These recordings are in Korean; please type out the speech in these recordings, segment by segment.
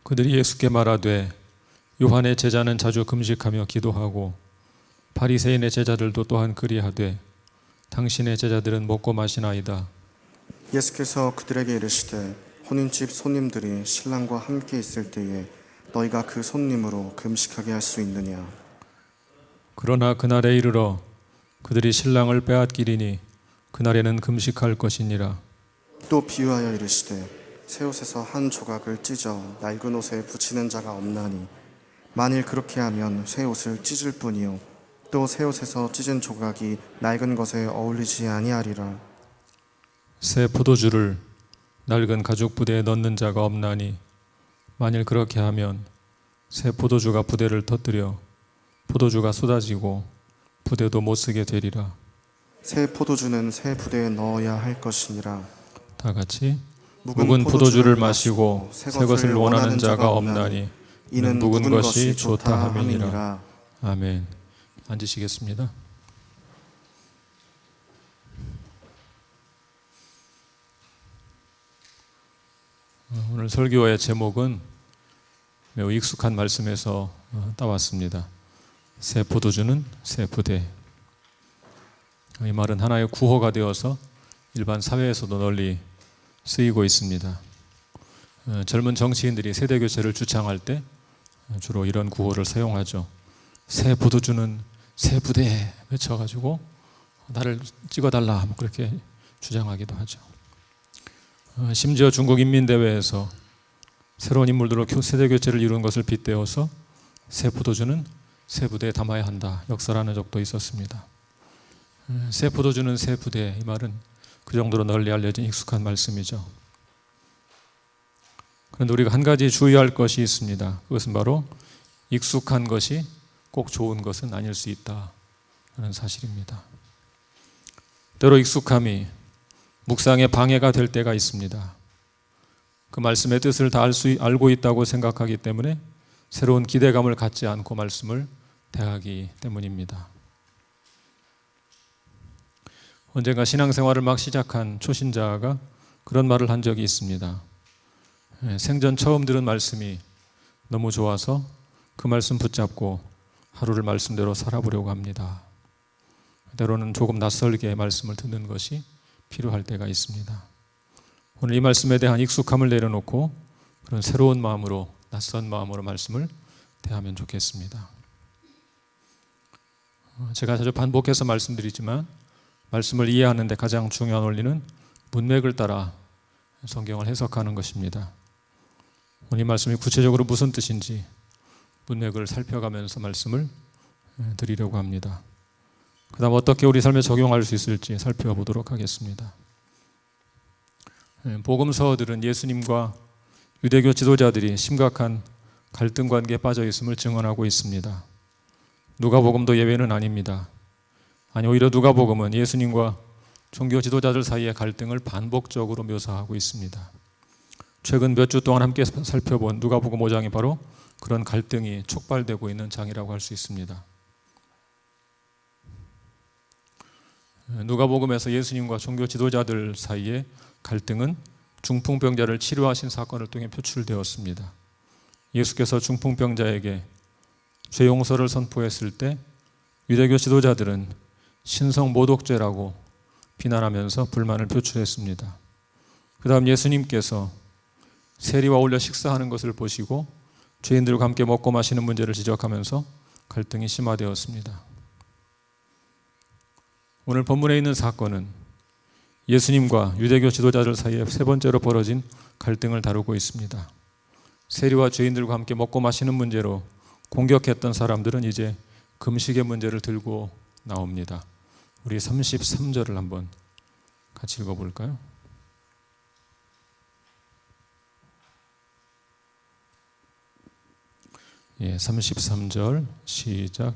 그들이 예수께 말하되 요한의 제자는 자주 금식하며 기도하고 바리새인의 제자들도 또한 그리하되 당신의 제자들은 먹고 마시나이다. 예수께서 그들에게 이르시되 혼인집 손님들이 신랑과 함께 있을 때에 너희가 그 손님으로 금식하게 할 수 있느냐. 그러나 그날에 이르러 그들이 신랑을 빼앗기리니 그날에는 금식할 것이니라. 또 비유하여 이르시되 새 옷에서 한 조각을 찢어 낡은 옷에 붙이는 자가 없나니 만일 그렇게 하면 새 옷을 찢을 뿐이요 또 새 옷에서 찢은 조각이 낡은 것에 어울리지 아니하리라. 새 포도주를 낡은 가죽 부대에 넣는 자가 없나니 만일 그렇게 하면 새 포도주가 부대를 터뜨려 포도주가 쏟아지고 부대도 못 쓰게 되리라. 새 포도주는 새 부대에 넣어야 할 것이니라. 다 같이 묵은 포도주를 마시고 새 것을 원하는 자가 없나니 이는 묵은 것이 좋다 함이니라. 아멘. 앉으시겠습니다. 오늘 설교의 제목은 매우 익숙한 말씀에서 따왔습니다. 새 포도주는 새 부대. 이 말은 하나의 구호가 되어서 일반 사회에서도 널리 쓰이고 있습니다. 젊은 정치인들이 세대교체를 주창할 때 주로 이런 구호를 사용하죠. 새 포도주는 새 부대 외쳐가지고 나를 찍어달라 그렇게 주장하기도 하죠. 심지어 중국 인민대회에서 새로운 인물들로 세대교체를 이룬 것을 빗대어서 새 포도주는 새 부대에 담아야 한다 역설하는 적도 있었습니다. 새 포도주는 새 부대, 이 말은 그 정도로 널리 알려진 익숙한 말씀이죠. 그런데 우리가 한 가지 주의할 것이 있습니다. 그것은 바로 익숙한 것이 꼭 좋은 것은 아닐 수 있다는 사실입니다. 때로 익숙함이 묵상에 방해가 될 때가 있습니다. 그 말씀의 뜻을 다 알고 있다고 생각하기 때문에 새로운 기대감을 갖지 않고 말씀을 대하기 때문입니다. 언젠가 신앙생활을 막 시작한 초신자가 그런 말을 한 적이 있습니다. 생전 처음 들은 말씀이 너무 좋아서 그 말씀 붙잡고 하루를 말씀대로 살아보려고 합니다. 때로는 조금 낯설게 말씀을 듣는 것이 필요할 때가 있습니다. 오늘 이 말씀에 대한 익숙함을 내려놓고 그런 새로운 마음으로, 낯선 마음으로 말씀을 대하면 좋겠습니다. 제가 자주 반복해서 말씀드리지만 말씀을 이해하는 데 가장 중요한 원리는 문맥을 따라 성경을 해석하는 것입니다. 오늘 이 말씀이 구체적으로 무슨 뜻인지 문맥을 살펴가면서 말씀을 드리려고 합니다. 그 다음 어떻게 우리 삶에 적용할 수 있을지 살펴보도록 하겠습니다. 복음서들은 예수님과 유대교 지도자들이 심각한 갈등 관계에 빠져 있음을 증언하고 있습니다. 누가복음도 예외는 아닙니다. 아니, 오히려 누가복음은 예수님과 종교 지도자들 사이의 갈등을 반복적으로 묘사하고 있습니다. 최근 몇 주 동안 함께 살펴본 누가복음 5장이 바로 그런 갈등이 촉발되고 있는 장이라고 할 수 있습니다. 누가복음에서 예수님과 종교 지도자들 사이의 갈등은 중풍병자를 치료하신 사건을 통해 표출되었습니다. 예수께서 중풍병자에게 죄 용서를 선포했을 때 유대교 지도자들은 신성 모독죄라고 비난하면서 불만을 표출했습니다. 그 다음 예수님께서 세리와 어울려 식사하는 것을 보시고 죄인들과 함께 먹고 마시는 문제를 지적하면서 갈등이 심화되었습니다. 오늘 본문에 있는 사건은 예수님과 유대교 지도자들 사이에 세 번째로 벌어진 갈등을 다루고 있습니다. 세리와 죄인들과 함께 먹고 마시는 문제로 공격했던 사람들은 이제 금식의 문제를 들고 나옵니다. 우리 33절을 한번 같이 읽어볼까요? 예, 33절 시작.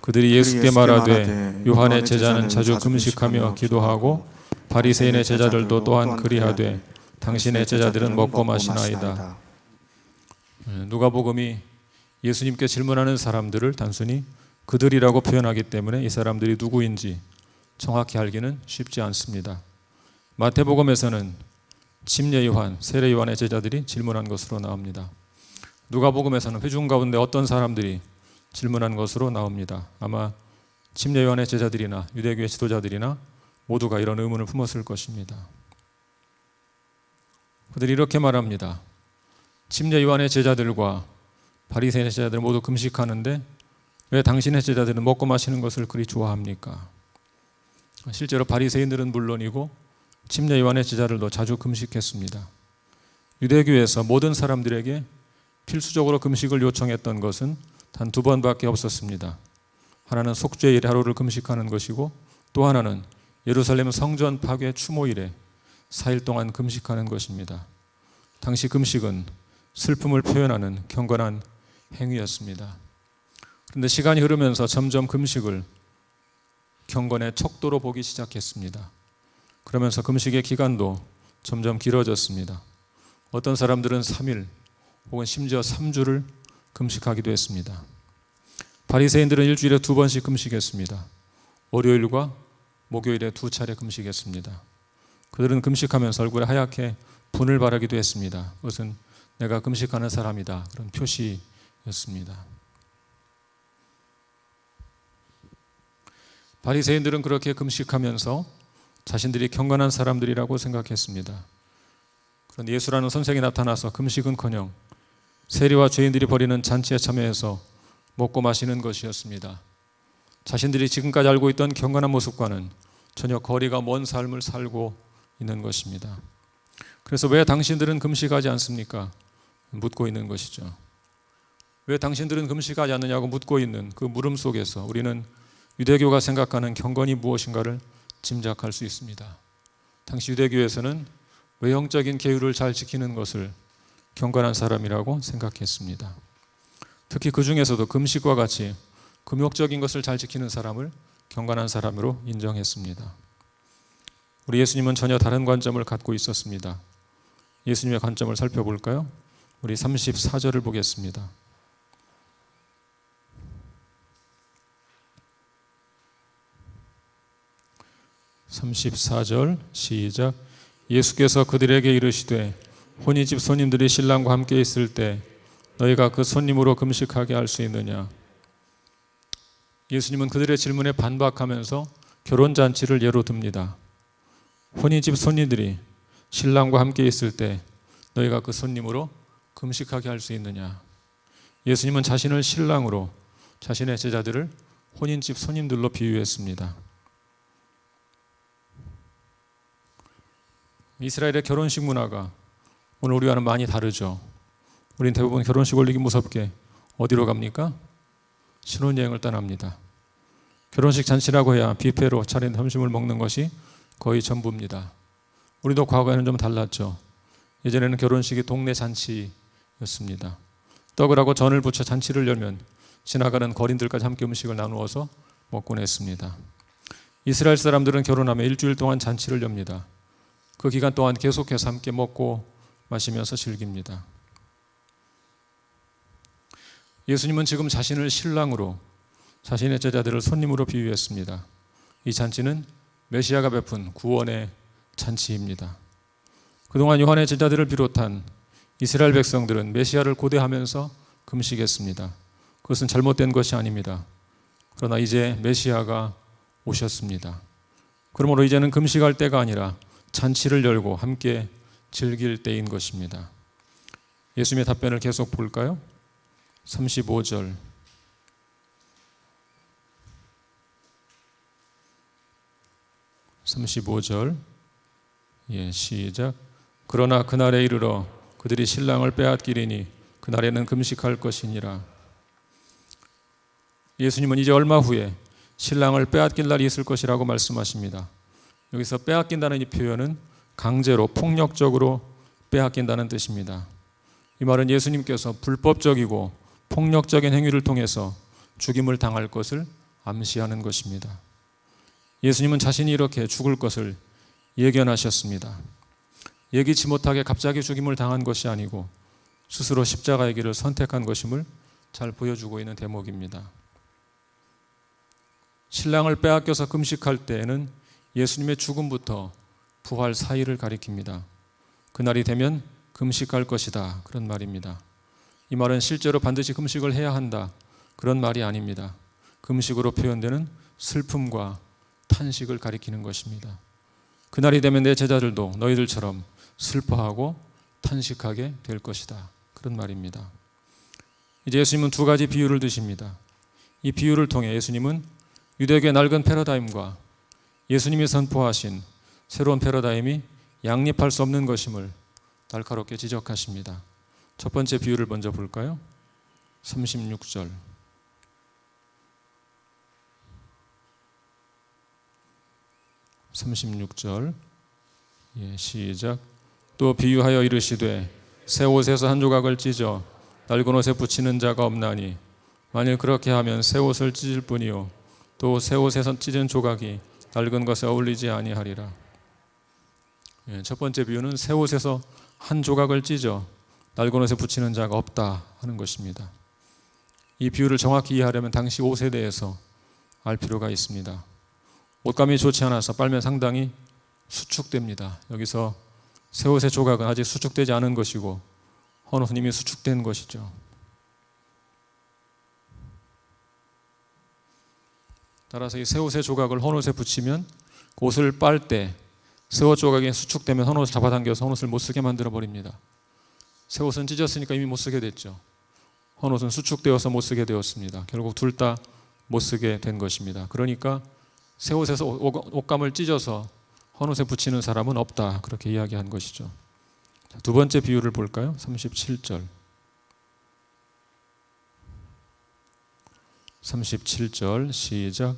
그들이 예수께 말하되 요한의 제자는 자주 금식하며 기도하고 바리새인의 제자들도 또한 그리하되 당신의 제자들은 먹고 마시나이다. 누가복음이 예수님께 질문하는 사람들을 단순히 그들이라고 표현하기 때문에 이 사람들이 누구인지 정확히 알기는 쉽지 않습니다. 마태복음에서는 침례 요한, 세례 요한의 제자들이 질문한 것으로 나옵니다. 누가복음에서는 회중 가운데 어떤 사람들이 질문한 것으로 나옵니다. 아마 침례 요한의 제자들이나 유대교의 지도자들이나 모두가 이런 의문을 품었을 것입니다. 그들이 이렇게 말합니다. 침례 요한의 제자들과 바리새인의 제자들 모두 금식하는데 왜 당신의 제자들은 먹고 마시는 것을 그리 좋아합니까? 실제로 바리새인들은 물론이고 침례 요한의 제자들도 자주 금식했습니다. 유대교에서 모든 사람들에게 필수적으로 금식을 요청했던 것은 단 2번밖에 없었습니다. 하나는 속죄일에 하루를 금식하는 것이고 또 하나는 예루살렘 성전 파괴 추모일에 4일 동안 금식하는 것입니다. 당시 금식은 슬픔을 표현하는 경건한 행위였습니다. 그런데 시간이 흐르면서 점점 금식을 경건의 척도로 보기 시작했습니다. 그러면서 금식의 기간도 점점 길어졌습니다. 어떤 사람들은 3일 혹은 심지어 3주를 금식하기도 했습니다. 바리새인들은 일주일에 2번씩 금식했습니다. 월요일과 목요일에 2차례 금식했습니다. 그들은 금식하면서 얼굴에 하얗게 분을 바르기도 했습니다. 그것은 내가 금식하는 사람이다, 그런 표시였습니다. 바리새인들은 그렇게 금식하면서 자신들이 경건한 사람들이라고 생각했습니다. 그런데 예수라는 선생이 나타나서 금식은커녕 세리와 죄인들이 벌이는 잔치에 참여해서 먹고 마시는 것이었습니다. 자신들이 지금까지 알고 있던 경건한 모습과는 전혀 거리가 먼 삶을 살고 있는 것입니다. 그래서 왜 당신들은 금식하지 않습니까? 묻고 있는 것이죠. 왜 당신들은 금식하지 않느냐고 묻고 있는 그 물음 속에서 우리는 유대교가 생각하는 경건이 무엇인가를 짐작할 수 있습니다. 당시 유대교에서는 외형적인 계율을 잘 지키는 것을 경건한 사람이라고 생각했습니다. 특히 그 중에서도 금식과 같이 금욕적인 것을 잘 지키는 사람을 경건한 사람으로 인정했습니다. 우리 예수님은 전혀 다른 관점을 갖고 있었습니다. 예수님의 관점을 살펴볼까요? 우리 34절을 보겠습니다. 34절 시작. 예수께서 그들에게 이르시되 혼인집 손님들이 신랑과 함께 있을 때 너희가 그 손님으로 금식하게 할 수 있느냐? 예수님은 그들의 질문에 반박하면서 결혼잔치를 예로 듭니다. 혼인집 손님들이 신랑과 함께 있을 때 너희가 그 손님으로 금식하게 할 수 있느냐? 예수님은 자신을 신랑으로 자신의 제자들을 혼인집 손님들로 비유했습니다. 이스라엘의 결혼식 문화가 오늘 우리와는 많이 다르죠. 우린 대부분 결혼식 올리기 무섭게 어디로 갑니까? 신혼여행을 떠납니다. 결혼식 잔치라고 해야 뷔페로 차린 점심을 먹는 것이 거의 전부입니다. 우리도 과거에는 좀 달랐죠. 예전에는 결혼식이 동네 잔치였습니다. 떡을 하고 전을 부쳐 잔치를 열면 지나가는 거린들까지 함께 음식을 나누어서 먹곤 했습니다. 이스라엘 사람들은 결혼하면 일주일 동안 잔치를 엽니다. 그 기간 동안 계속해서 함께 먹고 마시면서 즐깁니다. 예수님은 지금 자신을 신랑으로 자신의 제자들을 손님으로 비유했습니다. 이 잔치는 메시아가 베푼 구원의 잔치입니다. 그동안 요한의 제자들을 비롯한 이스라엘 백성들은 메시아를 고대하면서 금식했습니다. 그것은 잘못된 것이 아닙니다. 그러나 이제 메시아가 오셨습니다. 그러므로 이제는 금식할 때가 아니라 잔치를 열고 함께 즐길 때인 것입니다. 예수님의 답변을 계속 볼까요? 35절. 시작. 그러나 그날에 이르러 그들이 신랑을 빼앗기리니 그날에는 금식할 것이니라. 예수님은 이제 얼마 후에 신랑을 빼앗길 날이 있을 것이라고 말씀하십니다. 여기서 빼앗긴다는 이 표현은 강제로 폭력적으로 빼앗긴다는 뜻입니다. 이 말은 예수님께서 불법적이고 폭력적인 행위를 통해서 죽임을 당할 것을 암시하는 것입니다. 예수님은 자신이 이렇게 죽을 것을 예견하셨습니다. 예기치 못하게 갑자기 죽임을 당한 것이 아니고 스스로 십자가의 길을 선택한 것임을 잘 보여주고 있는 대목입니다. 신랑을 빼앗겨서 금식할 때에는 예수님의 죽음부터 부활 사이를 가리킵니다. 그날이 되면 금식할 것이다, 그런 말입니다. 이 말은 실제로 반드시 금식을 해야 한다, 그런 말이 아닙니다. 금식으로 표현되는 슬픔과 탄식을 가리키는 것입니다. 그날이 되면 내 제자들도 너희들처럼 슬퍼하고 탄식하게 될 것이다, 그런 말입니다. 이제 예수님은 두 가지 비유를 드십니다. 이 비유를 통해 예수님은 유대교의 낡은 패러다임과 예수님이 선포하신 새로운 패러다임이 양립할 수 없는 것임을 날카롭게 지적하십니다. 첫 번째 비유를 먼저 볼까요? 36절. 시작. 또 비유하여 이르시되 새 옷에서 한 조각을 찢어 낡은 옷에 붙이는 자가 없나니 만일 그렇게 하면 새 옷을 찢을 뿐이요 또 새 옷에서 찢은 조각이 낡은 것에 어울리지 아니하리라. 첫 번째 비유는 새 옷에서 한 조각을 찢어 낡은 옷에 붙이는 자가 없다 하는 것입니다. 이 비유를 정확히 이해하려면 당시 옷에 대해서 알 필요가 있습니다. 옷감이 좋지 않아서 빨면 상당히 수축됩니다. 여기서 새 옷의 조각은 아직 수축되지 않은 것이고 헌 옷은 이미 수축된 것이죠. 따라서 이 새 옷의 조각을 헌 옷에 붙이면 그 옷을 빨 때 새 옷 조각이 수축되면 헌 옷을 잡아당겨서 헌 옷을 못 쓰게 만들어 버립니다. 새 옷은 찢었으니까 이미 못 쓰게 됐죠. 헌 옷은 수축되어서 못 쓰게 되었습니다. 결국 둘 다 못 쓰게 된 것입니다. 그러니까 새 옷에서 옷감을 찢어서 헌 옷에 붙이는 사람은 없다, 그렇게 이야기한 것이죠. 두 번째 비유를 볼까요? 37절. 37절 시작.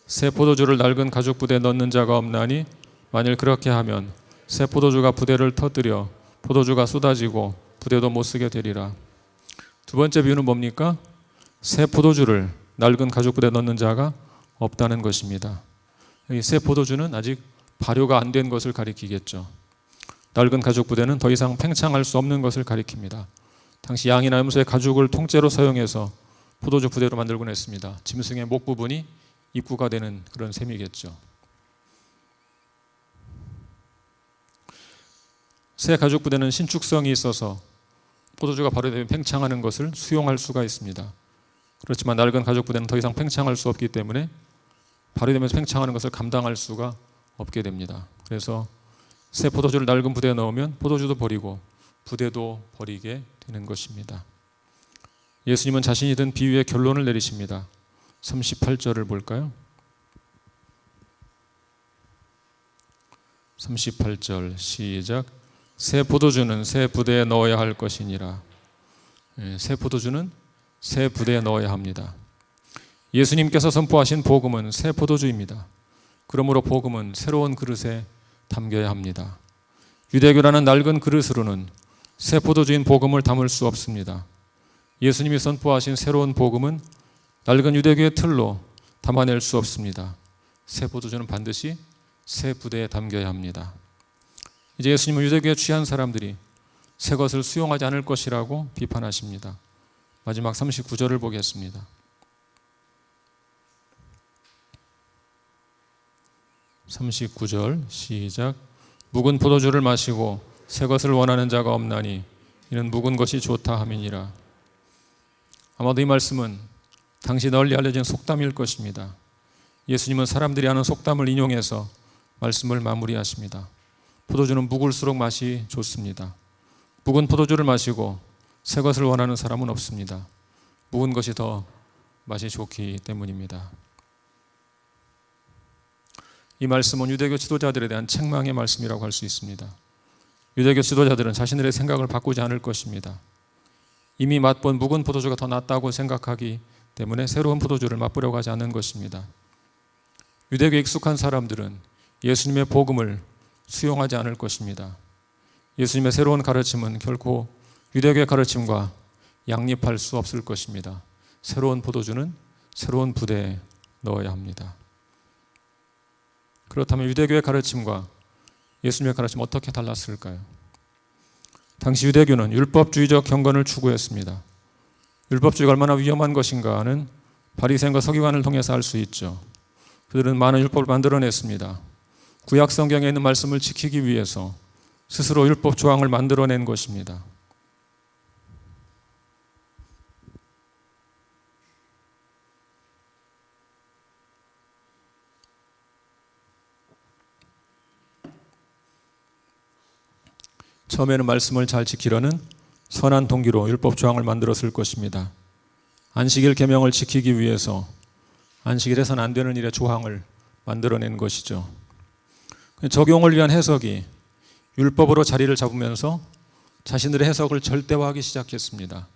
새 포도주를 낡은 가죽 부대에 넣는 자가 없나니 만일 그렇게 하면 새 포도주가 부대를 터뜨려 포도주가 쏟아지고 부대도 못 쓰게 되리라. 두 번째 비유는 뭡니까? 새 포도주를 낡은 가죽 부대에 넣는 자가 없다는 것입니다. 이 새 포도주는 아직 발효가 안 된 것을 가리키겠죠. 낡은 가죽 부대는 더 이상 팽창할 수 없는 것을 가리킵니다. 당시 양이나 염소의 가죽을 통째로 사용해서 포도주 부대로 만들곤 했습니다. 짐승의 목 부분이 입구가 되는 그런 셈이겠죠. 새 가죽 부대는 신축성이 있어서 포도주가 발효되면 팽창하는 것을 수용할 수가 있습니다. 그렇지만 낡은 가죽 부대는 더 이상 팽창할 수 없기 때문에 발효되면서 팽창하는 것을 감당할 수가 없게 됩니다. 그래서 새 포도주를 낡은 부대에 넣으면 포도주도 버리고 부대도 버리게 되는 것입니다. 예수님은 자신이 든 비유의 결론을 내리십니다. 38절을 볼까요? 38절 시작. 새 포도주는 새 부대에 넣어야 할 것이니라. 새 포도주는 새 부대에 넣어야 합니다. 예수님께서 선포하신 복음은 새 포도주입니다. 그러므로 복음은 새로운 그릇에 담겨야 합니다. 유대교라는 낡은 그릇으로는 새 포도주인 복음을 담을 수 없습니다. 예수님이 선포하신 새로운 복음은 낡은 유대교의 틀로 담아낼 수 없습니다. 새 포도주는 반드시 새 부대에 담겨야 합니다. 이제 예수님은 유대교에 취한 사람들이 새 것을 수용하지 않을 것이라고 비판하십니다. 마지막 39절을 보겠습니다. 39절 시작. 묵은 포도주를 마시고 새 것을 원하는 자가 없나니 이는 묵은 것이 좋다 함이니라. 아마도 이 말씀은 당시 널리 알려진 속담일 것입니다. 예수님은 사람들이 아는 속담을 인용해서 말씀을 마무리하십니다. 포도주는 묵을수록 맛이 좋습니다. 묵은 포도주를 마시고 새 것을 원하는 사람은 없습니다. 묵은 것이 더 맛이 좋기 때문입니다. 이 말씀은 유대교 지도자들에 대한 책망의 말씀이라고 할 수 있습니다. 유대교 지도자들은 자신들의 생각을 바꾸지 않을 것입니다. 이미 맛본 묵은 포도주가 더 낫다고 생각하기 때문에 새로운 포도주를 맛보려고 하지 않는 것입니다. 유대교에 익숙한 사람들은 예수님의 복음을 수용하지 않을 것입니다. 예수님의 새로운 가르침은 결코 유대교의 가르침과 양립할 수 없을 것입니다. 새로운 포도주는 새로운 부대에 넣어야 합니다. 그렇다면 유대교의 가르침과 예수님의 가르침은 어떻게 달랐을까요? 당시 유대교는 율법주의적 경건을 추구했습니다. 율법주의가 얼마나 위험한 것인가는 바리새인과 서기관을 통해서 알 수 있죠. 그들은 많은 율법을 만들어냈습니다. 구약 성경에 있는 말씀을 지키기 위해서 스스로 율법 조항을 만들어낸 것입니다. 처음에는 말씀을 잘 지키려는 선한 동기로 율법 조항을 만들었을 것입니다. 안식일 계명을 지키기 위해서 안식일에서는 안 되는 일의 조항을 만들어낸 것이죠. 적용을 위한 해석이 율법으로 자리를 잡으면서 자신들의 해석을 절대화하기 시작했습니다.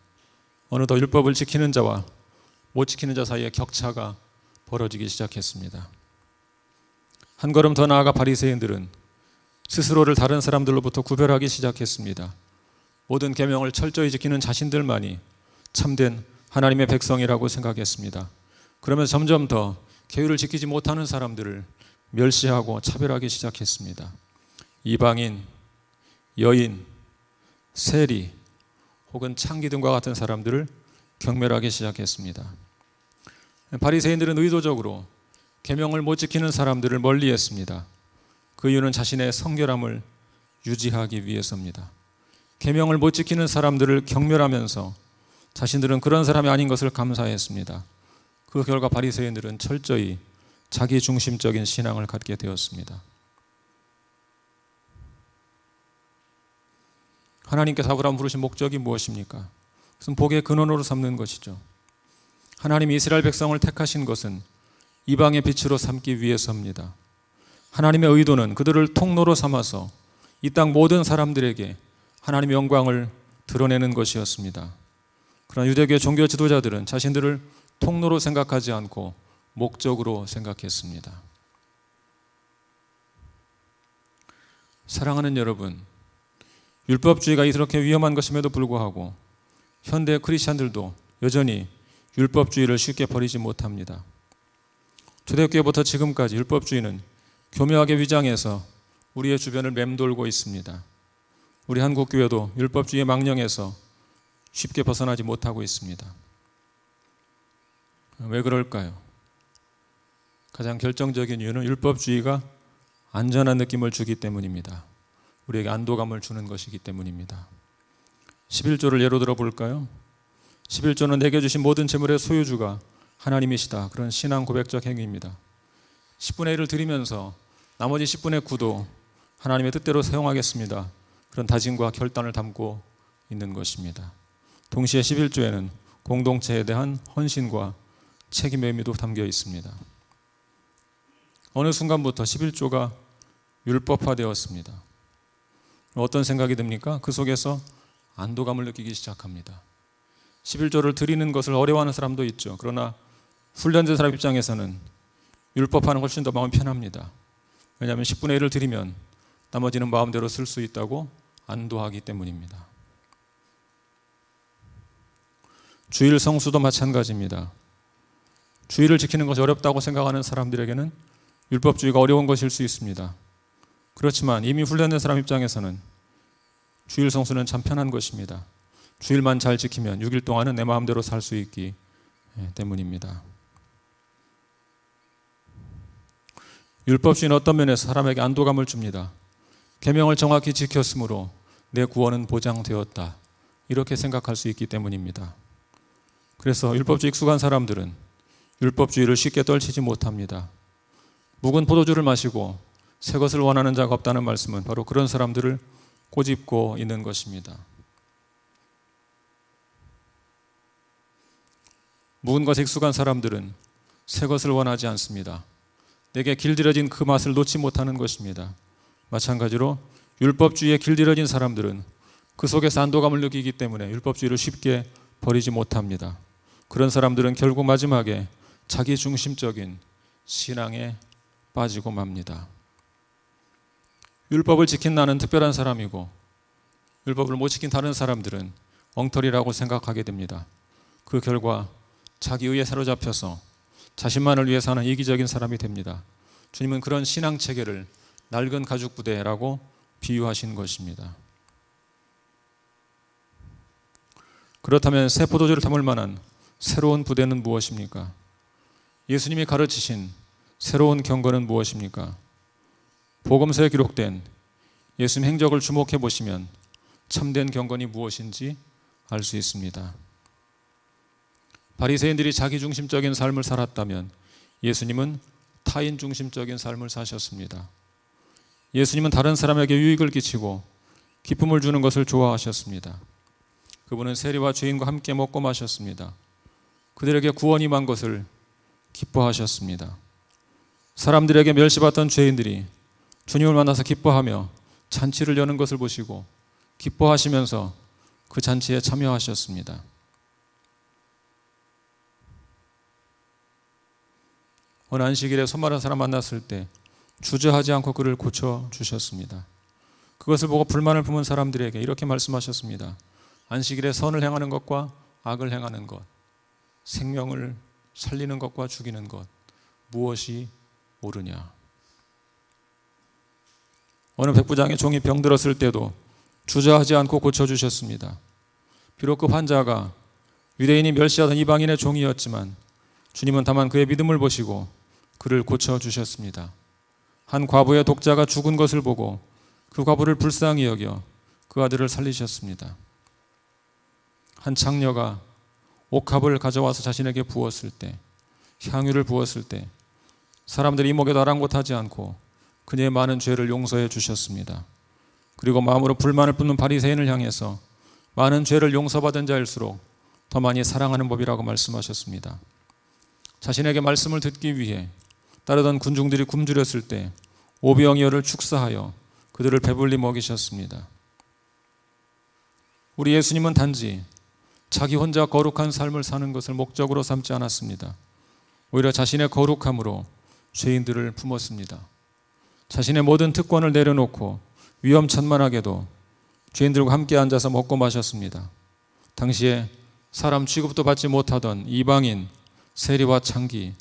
어느덧 율법을 지키는 자와 못 지키는 자 사이에 격차가 벌어지기 시작했습니다. 한 걸음 더 나아가 바리새인들은 스스로를 다른 사람들로부터 구별하기 시작했습니다. 모든 계명을 철저히 지키는 자신들만이 참된 하나님의 백성이라고 생각했습니다. 그러면서 점점 더 계율을 지키지 못하는 사람들을 멸시하고 차별하기 시작했습니다. 이방인, 여인, 세리 혹은 창기 등과 같은 사람들을 경멸하기 시작했습니다. 바리새인들은 의도적으로 계명을 못 지키는 사람들을 멀리했습니다. 그 이유는 자신의 성결함을 유지하기 위해서입니다. 계명을 못 지키는 사람들을 경멸하면서 자신들은 그런 사람이 아닌 것을 감사했습니다. 그 결과 바리새인들은 철저히 자기 중심적인 신앙을 갖게 되었습니다. 하나님께서 아브라함 부르신 목적이 무엇입니까? 그것은 복의 근원으로 삼는 것이죠. 하나님이 이스라엘 백성을 택하신 것은 이방의 빛으로 삼기 위해서입니다. 하나님의 의도는 그들을 통로로 삼아서 이 땅 모든 사람들에게 하나님의 영광을 드러내는 것이었습니다. 그러나 유대교의 종교 지도자들은 자신들을 통로로 생각하지 않고 목적으로 생각했습니다. 사랑하는 여러분, 율법주의가 이렇게 위험한 것임에도 불구하고 현대 크리스찬들도 여전히 율법주의를 쉽게 버리지 못합니다. 초대교회부터 지금까지 율법주의는 교묘하게 위장해서 우리의 주변을 맴돌고 있습니다. 우리 한국교회도 율법주의의 망령에서 쉽게 벗어나지 못하고 있습니다. 왜 그럴까요? 가장 결정적인 이유는 율법주의가 안전한 느낌을 주기 때문입니다. 우리에게 안도감을 주는 것이기 때문입니다. 11조를 예로 들어 볼까요? 11조는 내게 주신 모든 재물의 소유주가 하나님이시다. 그런 신앙 고백적 행위입니다. 10분의 1을 드리면서 나머지 10분의 9도 하나님의 뜻대로 사용하겠습니다. 그런 다짐과 결단을 담고 있는 것입니다. 동시에 11조에는 공동체에 대한 헌신과 책임의 의미도 담겨 있습니다. 어느 순간부터 11조가 율법화되었습니다. 어떤 생각이 듭니까? 그 속에서 안도감을 느끼기 시작합니다. 11조를 드리는 것을 어려워하는 사람도 있죠. 그러나 훈련된 사람 입장에서는 율법화는 훨씬 더 마음이 편합니다. 왜냐하면 10분의 1을 드리면 나머지는 마음대로 쓸 수 있다고 안도하기 때문입니다. 주일 성수도 마찬가지입니다. 주일을 지키는 것이 어렵다고 생각하는 사람들에게는 율법주의가 어려운 것일 수 있습니다. 그렇지만 이미 훈련된 사람 입장에서는 주일 성수는 참 편한 것입니다. 주일만 잘 지키면 6일 동안은 내 마음대로 살 수 있기 때문입니다. 율법주의는 어떤 면에서 사람에게 안도감을 줍니다. 계명을 정확히 지켰으므로 내 구원은 보장되었다. 이렇게 생각할 수 있기 때문입니다. 그래서 율법주의 익숙한 사람들은 율법주의를 쉽게 떨치지 못합니다. 묵은 포도주를 마시고 새 것을 원하는 자가 없다는 말씀은 바로 그런 사람들을 꼬집고 있는 것입니다. 묵은 것에 익숙한 사람들은 새 것을 원하지 않습니다. 내게 길들여진 그 맛을 놓지 못하는 것입니다. 마찬가지로 율법주의에 길들여진 사람들은 그 속에서 안도감을 느끼기 때문에 율법주의를 쉽게 버리지 못합니다. 그런 사람들은 결국 마지막에 자기 중심적인 신앙에 빠지고 맙니다. 율법을 지킨 나는 특별한 사람이고 율법을 못 지킨 다른 사람들은 엉터리라고 생각하게 됩니다. 그 결과 자기 의에 사로잡혀서 자신만을 위해 사는 이기적인 사람이 됩니다. 주님은 그런 신앙 체계를 낡은 가죽 부대라고 비유하신 것입니다. 그렇다면 새 포도주를 담을 만한 새로운 부대는 무엇입니까? 예수님이 가르치신 새로운 경건은 무엇입니까? 복음서에 기록된 예수님 행적을 주목해 보시면 참된 경건이 무엇인지 알 수 있습니다. 바리새인들이 자기 중심적인 삶을 살았다면 예수님은 타인 중심적인 삶을 사셨습니다. 예수님은 다른 사람에게 유익을 끼치고 기쁨을 주는 것을 좋아하셨습니다. 그분은 세리와 죄인과 함께 먹고 마셨습니다. 그들에게 구원이 임한 것을 기뻐하셨습니다. 사람들에게 멸시받던 죄인들이 주님을 만나서 기뻐하며 잔치를 여는 것을 보시고 기뻐하시면서 그 잔치에 참여하셨습니다. 어느 안식일에 손 마른 사람 만났을 때 주저하지 않고 그를 고쳐주셨습니다. 그것을 보고 불만을 품은 사람들에게 이렇게 말씀하셨습니다. 안식일에 선을 행하는 것과 악을 행하는 것, 생명을 살리는 것과 죽이는 것, 무엇이 옳으냐. 어느 백부장의 종이 병들었을 때도 주저하지 않고 고쳐주셨습니다. 비록 그 환자가 유대인이 멸시하던 이방인의 종이었지만 주님은 다만 그의 믿음을 보시고 그를 고쳐주셨습니다. 한 과부의 독자가 죽은 것을 보고 그 과부를 불쌍히 여겨 그 아들을 살리셨습니다. 한 창녀가 옥합을 가져와서 자신에게 부었을 때, 향유를 부었을 때 사람들이 이목에도 아랑곳하지 않고 그녀의 많은 죄를 용서해 주셨습니다. 그리고 마음으로 불만을 뿜는 바리새인을 향해서 많은 죄를 용서받은 자일수록 더 많이 사랑하는 법이라고 말씀하셨습니다. 자신에게 말씀을 듣기 위해 따르던 군중들이 굶주렸을 때 오병이어를 축사하여 그들을 배불리 먹이셨습니다. 우리 예수님은 단지 자기 혼자 거룩한 삶을 사는 것을 목적으로 삼지 않았습니다. 오히려 자신의 거룩함으로 죄인들을 품었습니다. 자신의 모든 특권을 내려놓고 위험천만하게도 죄인들과 함께 앉아서 먹고 마셨습니다. 당시에 사람 취급도 받지 못하던 이방인, 세리와 창기,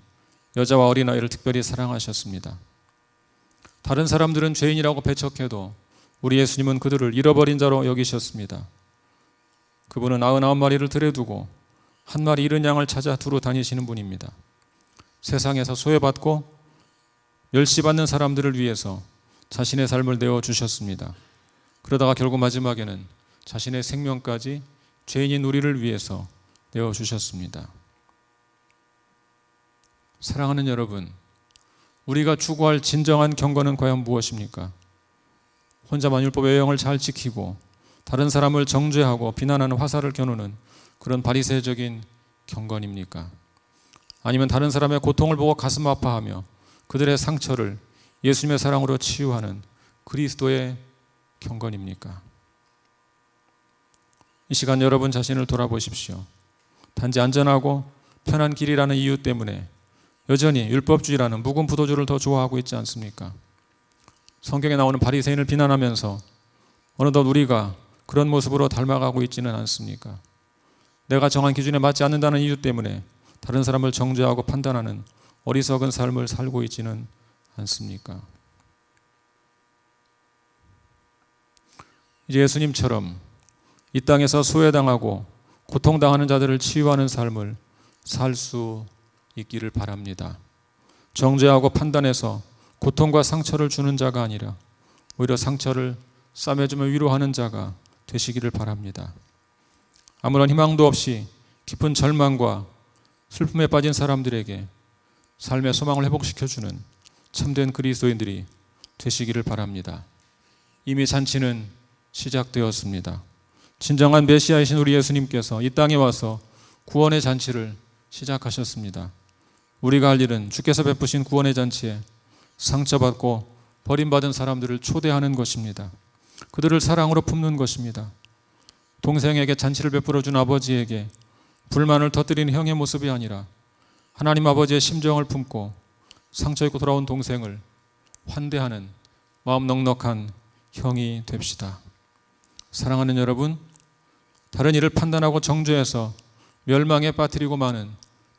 여자와 어린아이를 특별히 사랑하셨습니다. 다른 사람들은 죄인이라고 배척해도 우리 예수님은 그들을 잃어버린 자로 여기셨습니다. 그분은 99마리를 들에 두고 한 마리 잃은 양을 찾아 두루 다니시는 분입니다. 세상에서 소외받고 멸시받는 사람들을 위해서 자신의 삶을 내어주셨습니다. 그러다가 결국 마지막에는 자신의 생명까지 죄인인 우리를 위해서 내어주셨습니다. 사랑하는 여러분, 우리가 추구할 진정한 경건은 과연 무엇입니까? 혼자만 율법의 영을 잘 지키고 다른 사람을 정죄하고 비난하는 화살을 겨누는 그런 바리새적인 경건입니까? 아니면 다른 사람의 고통을 보고 가슴 아파하며 그들의 상처를 예수님의 사랑으로 치유하는 그리스도의 경건입니까? 이 시간 여러분 자신을 돌아보십시오. 단지 안전하고 편한 길이라는 이유 때문에 여전히 율법주의라는 묵은 부도주를 더 좋아하고 있지 않습니까? 성경에 나오는 바리새인을 비난하면서 어느덧 우리가 그런 모습으로 닮아가고 있지는 않습니까? 내가 정한 기준에 맞지 않는다는 이유 때문에 다른 사람을 정죄하고 판단하는 어리석은 삶을 살고 있지는 않습니까? 이제 예수님처럼 이 땅에서 소외당하고 고통당하는 자들을 치유하는 삶을 살 수 있기를 바랍니다. 정죄하고 판단해서 고통과 상처를 주는 자가 아니라 오히려 상처를 싸매주며 위로하는 자가 되시기를 바랍니다. 아무런 희망도 없이 깊은 절망과 슬픔에 빠진 사람들에게 삶의 소망을 회복시켜주는 참된 그리스도인들이 되시기를 바랍니다. 이미 잔치는 시작되었습니다. 진정한 메시아이신 우리 예수님께서 이 땅에 와서 구원의 잔치를 시작하셨습니다. 우리가 할 일은 주께서 베푸신 구원의 잔치에 상처받고 버림받은 사람들을 초대하는 것입니다. 그들을 사랑으로 품는 것입니다. 동생에게 잔치를 베풀어 준 아버지에게 불만을 터뜨리는 형의 모습이 아니라 하나님 아버지의 심정을 품고 상처 입고 돌아온 동생을 환대하는 마음 넉넉한 형이 됩시다. 사랑하는 여러분, 다른 이를 판단하고 정죄해서 멸망에 빠뜨리고 마는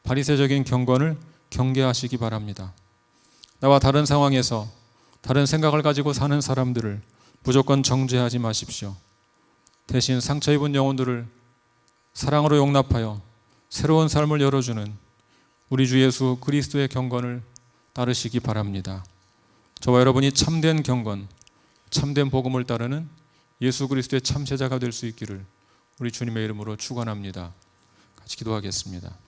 바리새적인 경건을 경계하시기 바랍니다. 나와 다른 상황에서 다른 생각을 가지고 사는 사람들을 무조건 정죄하지 마십시오. 대신 상처 입은 영혼들을 사랑으로 용납하여 새로운 삶을 열어주는 우리 주 예수 그리스도의 경건을 따르시기 바랍니다. 저와 여러분이 참된 경건, 참된 복음을 따르는 예수 그리스도의 참제자가 될 수 있기를 우리 주님의 이름으로 축원합니다. 같이 기도하겠습니다.